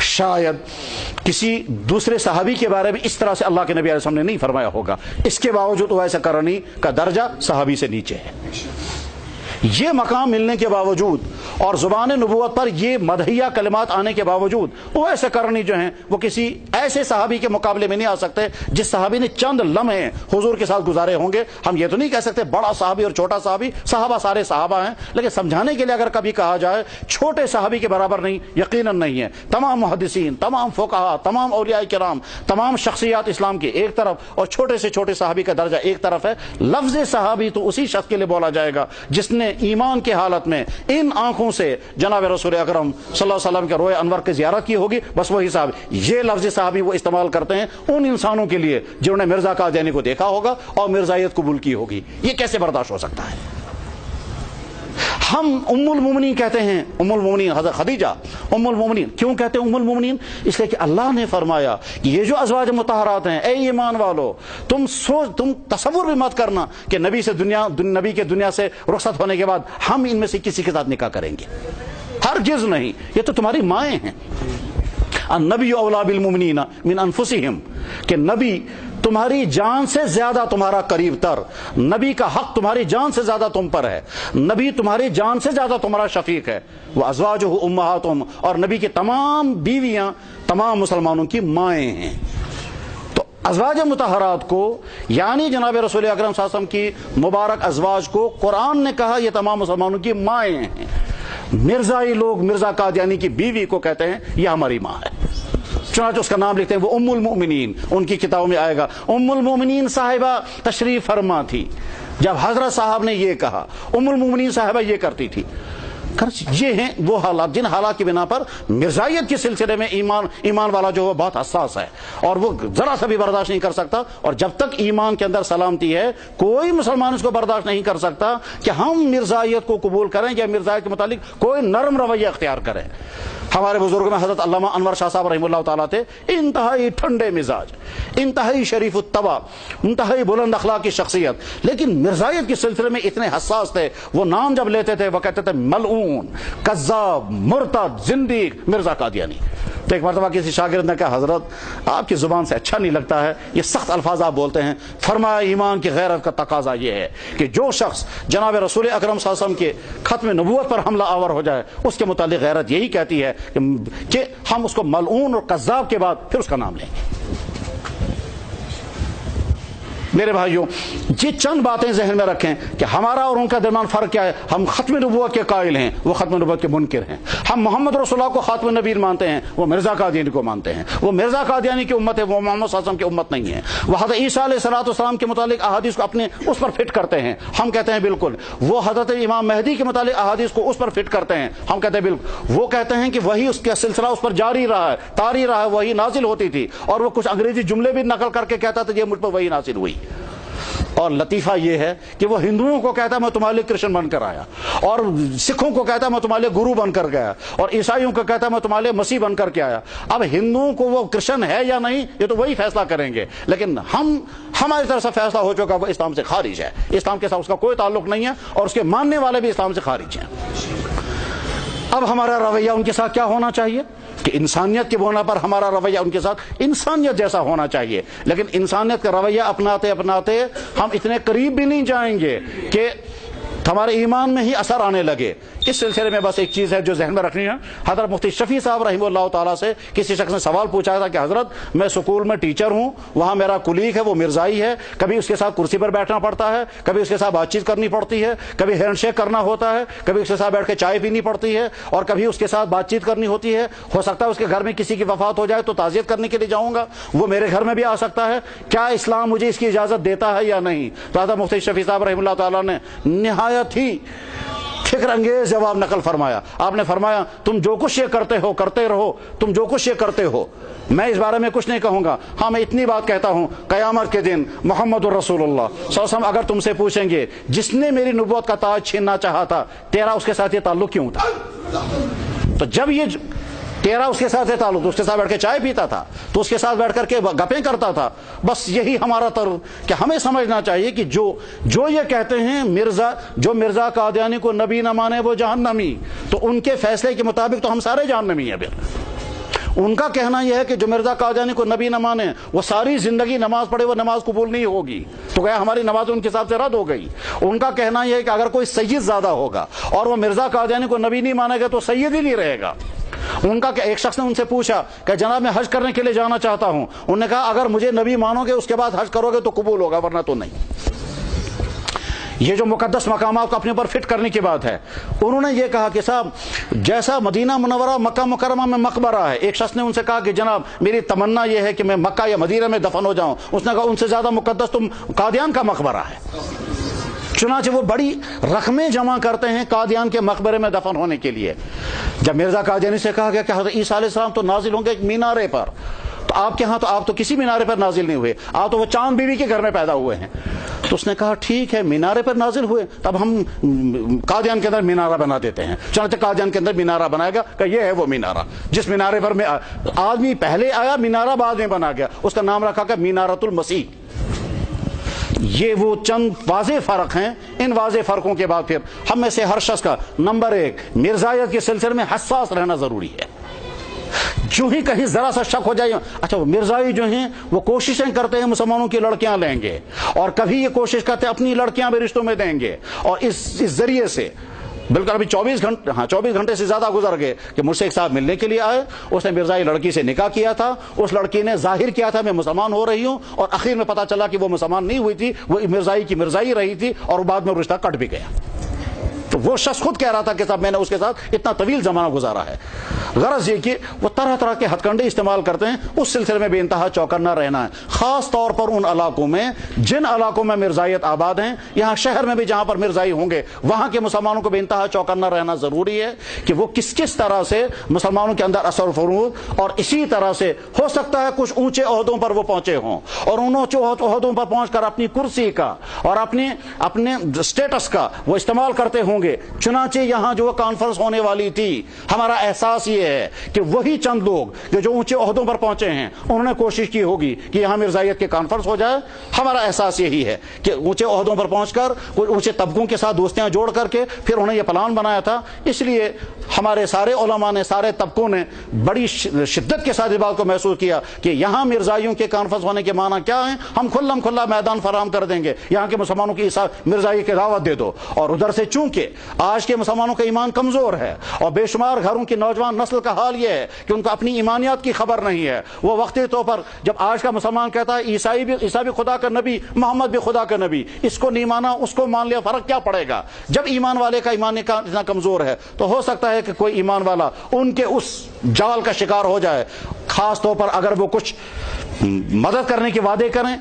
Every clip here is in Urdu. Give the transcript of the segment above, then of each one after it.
شاید کسی دوسرے صحابی کے بارے میں اس طرح سے اللہ کے نبی علیہ السلام نے نہیں فرمایا ہوگا، اس کے باوجود ویسا کرنی کا درجہ صحابی سے نیچے ہے۔ یہ مقام ملنے کے باوجود اور زبان نبوت پر یہ مدحیہ کلمات آنے کے باوجود اویس کرنی جو ہیں وہ کسی ایسے صحابی کے مقابلے میں نہیں آ سکتے جس صحابی نے چند لمحے حضور کے ساتھ گزارے ہوں گے۔ ہم یہ تو نہیں کہہ سکتے بڑا صحابی اور چھوٹا صحابی، صحابہ سارے صحابہ ہیں، لیکن سمجھانے کے لیے اگر کبھی کہا جائے چھوٹے صحابی کے برابر نہیں، یقیناً نہیں ہے۔ تمام محدثین، تمام فقہاء، تمام اولیاء کرام، تمام شخصیات اسلام کی ایک طرف اور چھوٹے سے چھوٹے صحابی کا درجہ ایک طرف ہے۔ لفظ صحابی تو اسی شخص کے لیے بولا جائے گا جس نے ایمان کی حالت میں ان آنکھوں سے جناب رسول اکرم صلی اللہ علیہ وسلم کے روئے انور کی زیارت کی ہوگی، بس وہی صحابی۔ یہ لفظ صحابی وہ استعمال کرتے ہیں ان انسانوں کے لیے جنہوں نے مرزا قادیانی کو دیکھا ہوگا اور مرزائیت قبول کی ہوگی۔ یہ کیسے برداشت ہو سکتا ہے؟ ہم ام المومنین کہتے ہیں، ام المومنین حضرت خدیجہ ام المومنین کیوں کہتے ہیں ام المومنین؟ اس لیے کہ اللہ نے فرمایا کہ یہ جو ازواج مطہرات ہیں، اے ایمان والو، تم تصور بھی مت کرنا کہ نبی کے دنیا سے رخصت ہونے کے بعد ہم ان میں سے کسی کے ساتھ نکاح کریں گے، ہرگز نہیں، یہ تو تمہاری مائیں ہیں۔ النبی اولی بالمؤمنین من انفسہم، کہ نبی تمہاری جان سے زیادہ تمہارا قریب تر، نبی کا حق تمہاری جان سے زیادہ تم پر ہے، نبی تمہاری جان سے زیادہ تمہارا شفیق ہے۔ وازواجہ امہاتہم، اور نبی کی تمام بیویاں تمام مسلمانوں کی مائیں ہیں۔ تو ازواج مطہرات کو یعنی جناب رسول اکرم صلی اللہ علیہ وسلم کی مبارک ازواج کو قرآن نے کہا یہ تمام مسلمانوں کی مائیں ہیں۔ مرزائی لوگ مرزا قادیانی کی بیوی کو کہتے ہیں یہ ہماری ماں ہے، چنانچہ اس کا نام لکھتے ہیں وہ ام المؤمنین، ان کی کتابوں میں آئے گا ام المؤمنین صاحبہ تشریف فرما تھی۔ جب حضرت صاحب نے یہ کہا ام المؤمنین صاحبہ یہ کرتی تھی۔ یہ ہیں وہ حالات جن حالات کی بنا پر مرزائیت کے سلسلے میں ایمان والا جو ہے بہت حساس ہے اور وہ ذرا سا بھی برداشت نہیں کر سکتا، اور جب تک ایمان کے اندر سلامتی ہے کوئی مسلمان اس کو برداشت نہیں کر سکتا کہ ہم مرزائیت کو قبول کریں یا مرزائیت کے متعلق کوئی نرم رویہ اختیار کریں۔ ہمارے بزرگوں میں حضرت علامہ انور شاہ صاحب رحمہ اللہ تعالیٰ تھے، انتہائی ٹھنڈے مزاج، انتہائی شریف الطبع، انتہائی بلند اخلاق کی شخصیت، لیکن مرزائیت کے سلسلے میں اتنے حساس تھے۔ وہ نام جب لیتے تھے وہ کہتے تھے ملعون، کذاب، مرتد، زندیق مرزا قادیانی۔ تو ایک مرتبہ کسی شاگرد نے کہا حضرت آپ کی زبان سے اچھا نہیں لگتا ہے، یہ سخت الفاظ آپ بولتے ہیں۔ فرمایا ایمان کی غیرت کا تقاضا یہ ہے کہ جو شخص جناب رسول اکرم صلی اللہ علیہ وسلم کے ختم نبوت پر حملہ آور ہو جائے اس کے متعلق غیرت یہی کہتی ہے کہ ہم اس کو ملعون اور کذاب کے بعد پھر اس کا نام لیں گے۔ میرے بھائیوں، یہ چند باتیں ذہن میں رکھیں کہ ہمارا اور ان کا درمیان فرق کیا ہے۔ ہم ختم نبوت کے قائل ہیں، وہ ختم نبوت کے منکر ہیں۔ ہم محمد رسول اللہ کو خاتم النبیین مانتے ہیں، وہ مرزا قادیانی کو مانتے ہیں۔ وہ مرزا قادیانی کی امت ہے، وہ محمد صلی اللہ علیہ وسلم کی امت نہیں ہے۔ وہ حضرت عیسیٰ علیہ السلام کے متعلق احادیث کو اپنے اس پر فٹ کرتے ہیں، ہم کہتے ہیں بالکل۔ وہ حضرت امام مہدی کے متعلق احادیث کو اس پر فٹ کرتے ہیں، ہم کہتے ہیں بالکل۔ وہ کہتے ہیں کہ وہی اس کا سلسلہ اس پر جاری رہا ہے، طاری رہا ہے، وہی نازل ہوتی تھی، اور وہ کچھ انگریزی جملے بھی نقل کر کے کہتا تھا یہ مجھ پر وہی نازل ہوئی۔ اور لطیفہ یہ ہے کہ وہ ہندوؤں کو کہتا ہے میں تمہارے لیے کرشن بن کر آیا، اور سکھوں کو کہتا ہے میں تمہارے لیے گرو بن کر گیا، اور عیسائیوں کو کہتا ہے میں تمہارے لیے مسیح بن کر کے آیا۔ اب ہندوؤں کو وہ کرشن ہے یا نہیں یہ تو وہی فیصلہ کریں گے، لیکن ہماری طرف سے فیصلہ ہو چکا وہ اسلام سے خارج ہے، اسلام کے ساتھ اس کا کوئی تعلق نہیں ہے، اور اس کے ماننے والے بھی اسلام سے خارج ہیں۔ اب ہمارا رویہ ان کے ساتھ کیا ہونا چاہیے کہ انسانیت کے بنا پر ہمارا رویہ ان کے ساتھ انسانیت جیسا ہونا چاہیے، لیکن انسانیت کا رویہ اپناتے اپناتے ہم اتنے قریب بھی نہیں جائیں گے کہ ہمارے ایمان میں ہی اثر آنے لگے۔ اس سلسلے میں بس ایک چیز ہے جو ذہن میں رکھنی ہے۔ حضرت مفتی شفیع صاحب رحمہ اللہ تعالیٰ سے کسی شخص نے سوال پوچھا تھا کہ حضرت میں سکول میں ٹیچر ہوں، وہاں میرا کلیگ ہے وہ مرزائی ہے، کبھی اس کے ساتھ کرسی پر بیٹھنا پڑتا ہے، کبھی اس کے ساتھ بات چیت کرنی پڑتی ہے، کبھی ہینڈ شیک کرنا ہوتا ہے، کبھی اس کے ساتھ بیٹھ کے چائے پینی پڑتی ہے، اور کبھی اس کے ساتھ بات چیت کرنی ہوتی ہے۔ ہو سکتا ہے اس کے گھر میں کسی کی وفات ہو جائے تو تعزیت کرنے کے لیے جاؤں گا، وہ میرے گھر میں بھی آ سکتا ہے، کیا اسلام مجھے اس کی اجازت دیتا ہے یا نہیں؟ تو حضرت مفتی شفیع صاحب رحمہ اللہ تعالیٰ نے نہایت ہی فکر انگیز جواب نقل فرمایا۔ آپ نے فرمایا تم جو کچھ یہ کرتے ہو کرتے رہو، تم جو کچھ یہ کرتے ہو، میں اس بارے میں کچھ نہیں کہوں گا۔ ہاں میں اتنی بات کہتا ہوں، قیامت کے دن محمد الرسول اللہ صلی اللہ علیہ وسلم اگر تم سے پوچھیں گے جس نے میری نبوت کا تاج چھیننا چاہا تھا تیرا اس کے ساتھ یہ تعلق کیوں تھا؟ تو جب یہ تیرا اس کے ساتھ تعلق، تو اس کے ساتھ بیٹھ کے چائے پیتا تھا، تو اس کے ساتھ بیٹھ کر کے گپیں کرتا تھا۔ بس یہی ہمارا طرز کہ ہمیں سمجھنا چاہیے کہ جو یہ کہتے ہیں جو مرزا قادیانی کو نبی نہ مانے وہ جہنمی، تو ان کے فیصلے کے مطابق تو ہم سارے جہنمی ہیں۔ ان کا کہنا یہ ہے کہ جو مرزا قادیانی کو نبی نہ مانے وہ ساری زندگی نماز پڑھے وہ نماز قبول نہیں ہوگی، تو گیا ہماری نماز ان کے حساب سے رد ہو گئی۔ ان کا کہنا یہ ہے کہ اگر کوئی سید زیادہ ہوگا اور وہ مرزا قادیانی کو نبی نہیں مانے گا تو سید ہی نہیں رہے گا۔ ان کا ایک شخص نے ان سے پوچھا کہ جناب میں حج کرنے کے لیے جانا چاہتا ہوں، انہوں نے کہا اگر مجھے نبی مانو گے اس کے بعد حج کرو گے تو قبول ہوگا ورنہ تو نہیں۔ یہ جو مقدس مقامات کو اپنے اوپر فٹ کرنے کی بات ہے، انہوں نے یہ کہا کہ صاحب جیسا مدینہ منورہ مکہ مکرمہ میں مقبرہ ہے، ایک شخص نے ان سے کہا کہ جناب میری تمنا یہ ہے کہ میں مکہ یا مدینہ میں دفن ہو جاؤں، اس نے کہا ان سے زیادہ مقدس تو قادیان کا مقبرہ ہے۔ چنانچہ وہ بڑی رقمیں جمع کرتے ہیں قادیان کے مقبرے میں دفن ہونے کے لیے۔ جب مرزا قادیانی سے کہا گیا کہ حضرت عیسیٰ علیہ السلام تو نازل ہوں گے ایک مینارے پر، تو آپ کے ہاں تو آپ تو کسی مینارے پر نازل نہیں ہوئے، آپ تو وہ چاند بیوی کے گھر میں پیدا ہوئے ہیں۔ تو اس نے کہا ٹھیک ہے مینارے پر نازل ہوئے، تب ہم قادیان کے اندر مینارہ بنا دیتے ہیں۔ چنانچہ قادیان کے اندر مینارہ بنایا گیا کہ یہ ہے وہ مینارہ جس مینارے پر آدمی پہلے آیا، مینارہ بعد میں بنا گیا، اس کا نام رکھا گیا مینارۃ المسیح۔ یہ وہ چند واضح فرق ہیں۔ ان واضح فرقوں کے بعد پھر ہم میں سے ہر شخص کا نمبر ایک مرزائیت کے سلسلے میں حساس رہنا ضروری ہے۔ جو ہی کہیں ذرا سا شک ہو جائے اچھا وہ مرزائی جو ہیں وہ کوششیں کرتے ہیں مسلمانوں کی لڑکیاں لیں گے، اور کبھی یہ کوشش کرتے ہیں اپنی لڑکیاں بھی رشتوں میں دیں گے، اور اس ذریعے سے بالکل ابھی 24 گھنٹے سے زیادہ گزر گئے کہ مجھ سے ایک صاحب ملنے کے لیے آئے، اس نے مرزائی لڑکی سے نکاح کیا تھا، اس لڑکی نے ظاہر کیا تھا میں مسلمان ہو رہی ہوں، اور آخر میں پتا چلا کہ وہ مسلمان نہیں ہوئی تھی، وہ مرزائی کی مرزائی رہی تھی، اور بعد میں رشتہ کٹ بھی گیا۔ تو وہ شخص خود کہہ رہا تھا کہ صاحب میں نے اس کے ساتھ اتنا طویل زمانہ گزارا ہے۔ غرض یہ کہ وہ طرح طرح کے ہتھ کنڈے استعمال کرتے ہیں، اس سلسلے میں بے انتہا چوکنا رہنا ہے، خاص طور پر ان علاقوں میں جن علاقوں میں مرزائیت آباد ہیں، یہاں شہر میں بھی جہاں پر مرزائی ہوں گے وہاں کے مسلمانوں کو بے انتہا چوکنا رہنا ضروری ہے کہ وہ کس طرح سے مسلمانوں کے اندر اثر و فروغ، اور اسی طرح سے ہو سکتا ہے کچھ اونچے عہدوں پر وہ پہنچے ہوں، اور ان اونچے عہدوں پر پہنچ کر اپنی کرسی کا اور اپنے اسٹیٹس کا وہ استعمال کرتے ہوں گے۔ چنانچہ یہاں جو کانفرنس ہونے والی تھی، ہمارا احساس یہ ہے کہ وہی چند لوگ جو اونچے عہدوں پر پہنچے ہیں انہوں نے کوشش کی ہوگی کہ یہاں مرزائیت کی کانفرنس ہو جائے۔ ہمارا احساس یہی ہے کہ اونچے عہدوں پر پہنچ کر کوئی اونچے طبقوں کے ساتھ دوستیاں جوڑ کر کے پھر انہیں یہ پلان بنایا تھا۔ اس لیے ہمارے سارے علماء نے، سارے طبقوں نے بڑی شدت کے ساتھ اس بات کو محسوس کیا کہ یہاں مرزائیوں کے کانفرنس ہونے کے معنی کیا ہیں، ہم کھلا میدان فراہم کر دیں گے، یہاں کے مسلمانوں کی مرزائی کی دعوت دے دو۔ اور ادھر سے چونکہ آج کے مسلمانوں کا ایمان کمزور ہے اور بے شمار گھروں کی نوجوان نسل کا حال یہ ہے کہ ان کو اپنی ایمانیات کی خبر نہیں ہے، وہ وقتی طور پر جب آج کا مسلمان کہتا ہے عیسائی بھی خدا کا نبی، محمد بھی خدا کا نبی، اس کو نہیں مانا اس کو مان لیا، فرق کیا پڑے گا؟ جب ایمان والے کا ایمان اتنا کمزور ہے تو ہو سکتا ہے کہ کوئی ایمان والا ان کے اس جال کا شکار ہو جائے، خاص طور پر اگر وہ کچھ مدد کرنے کے وعدے کریں۔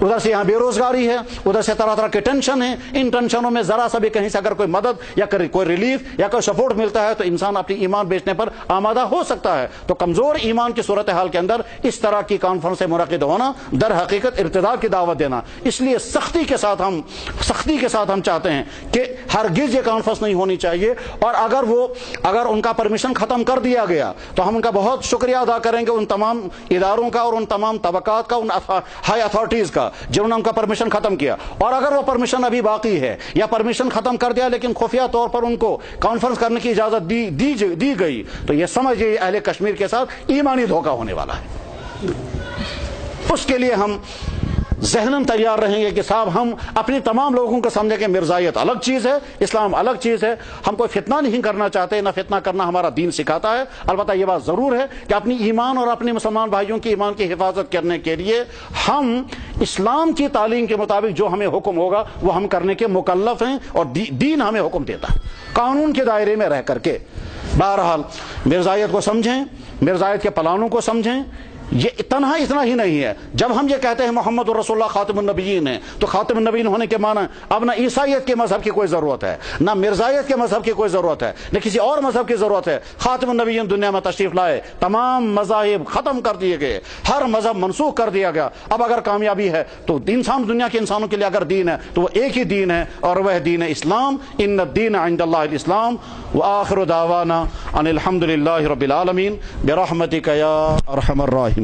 ادھر سے یہاں بے روزگاری ہے، ادھر سے طرح طرح کے ٹینشن ہیں، ان ٹینشنوں میں ذرا سا بھی کہیں سے اگر کوئی مدد یا کوئی ریلیف یا کوئی سپورٹ ملتا ہے تو انسان اپنی ایمان بیچنے پر آمادہ ہو سکتا ہے۔ تو کمزور ایمان کی صورتحال کے اندر اس طرح کی کانفرنس منعقد ہونا در حقیقت ارتداد کی دعوت دینا۔ اس لیے سختی کے ساتھ ہم چاہتے ہیں کہ ہرگز یہ کانفرنس نہیں ہونی چاہیے، اور اگر ان کا پرمیشن ختم کر دیا گیا تو ہم ان کا بہت شکریہ ادا کریں گے، ان تمام اداروں کا اور ان تمام طبقات کا، ان ہائی اتھارٹیز کا جنہوں نے ان کا پرمیشن ختم کیا۔ اور اگر وہ پرمیشن ابھی باقی ہے یا پرمیشن ختم کر دیا لیکن خفیہ طور پر ان کو کانفرنس کرنے کی اجازت دی گئی تو یہ سمجھیے اہل کشمیر کے ساتھ ایمانی دھوکہ ہونے والا ہے۔ اس کے لیے ہم ذہناً تیار رہیں گے کہ صاحب ہم اپنی تمام لوگوں کو سمجھیں کہ مرزائیت الگ چیز ہے، اسلام الگ چیز ہے، ہم کوئی فتنہ نہیں کرنا چاہتے، نہ فتنہ کرنا ہمارا دین سکھاتا ہے۔ البتہ یہ بات ضرور ہے کہ اپنی ایمان اور اپنے مسلمان بھائیوں کی ایمان کی حفاظت کرنے کے لیے ہم اسلام کی تعلیم کے مطابق جو ہمیں حکم ہوگا وہ ہم کرنے کے مکلف ہیں، اور دین ہمیں حکم دیتا ہے قانون کے دائرے میں رہ کر کے۔ بہرحال مرزائیت کو سمجھیں، مرزائیت کے پلانوں کو سمجھیں۔ یہ اتنا ہی نہیں ہے، جب ہم یہ کہتے ہیں محمد رسول اللہ خاتم النبیین ہے تو خاتم النبیین ہونے کے معنی اب نہ عیسائیت کے مذہب کی کوئی ضرورت ہے، نہ مرزائیت کے مذہب کی کوئی ضرورت ہے، نہ کسی اور مذہب کی ضرورت ہے۔ خاتم النبیین دنیا میں تشریف لائے، تمام مذاہب ختم کر دیے گئے، ہر مذہب منسوخ کر دیا گیا۔ اب اگر کامیابی ہے تو دنیا کے انسانوں کے لیے اگر دین ہے تو وہ ایک ہی دین ہے، اور وہ دین اسلام۔ ان الدین عند اللہ الاسلام، وآخر دعوانا ان الحمد للہ رب العالمین برحمتک یا ارحم الراحمین۔